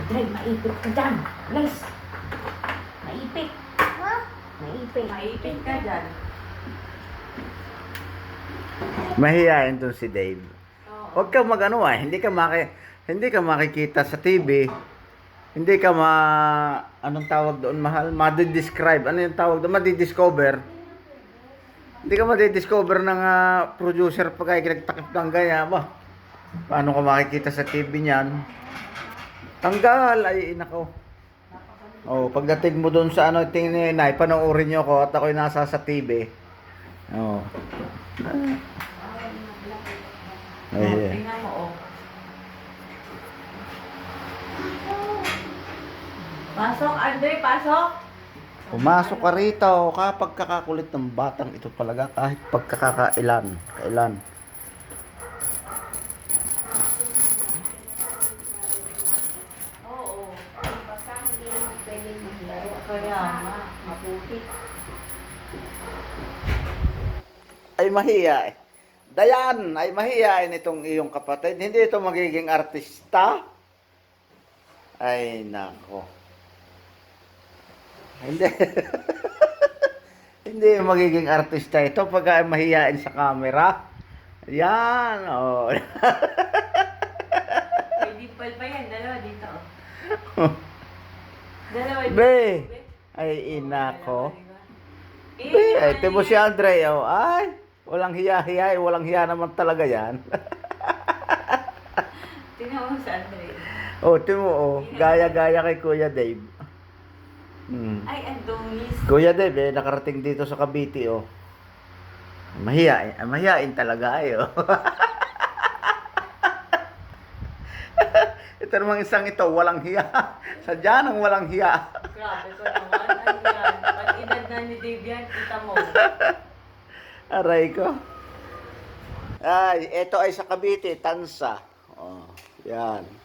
Dre, maipit ka dyan. Alis. Maipit. Maipit. Maipit ka dyan. Mahihayin to si Dave. Oo. Huwag kang mag-ano hindi ka makikita sa TV. Hindi ka anong tawag doon, mahal? Madi-describe. Ano yung tawag doon? Madi-discover. Hindi ka madi-discover ng producer pag ay kinagtakip ng ganyan. Ba? Paano ka makikita sa TV niyan? Tanggal, ay inako. Oh, pagdating mo doon sa tingin na, panoorin niyo ako at ako'y nasa sa TV. Oh. Ay, Tingnan mo, oh. Pasok, Andre, pasok. pumasok ka rito kapag kakakulit ng batang ito talaga kahit pagkakailan. Kailan? Oo. Basta hindi mo pwedeng maglaro. Kaya nga. Maputi. Ay mahiya eh. Dayan, ay mahiyain itong iyong kapatid. Hindi ito magiging artista. Ay nako. Hindi. Hindi magiging artista ito pag mahiyain sa camera. Yan, oh. May dimple pa yan. Dalawa dito, oh. Dalawa dito. Be, ay inako. Be, ay timo si Andre, oh. Ay, walang hiya-hiya, walang hiya naman talaga yan. Tingnan mo si Andre. Oh, timo, oh. Gaya-gaya kay Kuya Dave. Ay, ang dungis. Kuya Dave, nakarating dito sa Cavite, oh. Mahiyain talaga, ayo. Ito namang isang ito, walang hiya. Sadya nang walang hiya. Grabe ko naman. Ano yan? Pag-edad na ni Dave yan, kita mo. Aray ko. Ay, ito ay sa Cavite, Tansa. Oh, yan.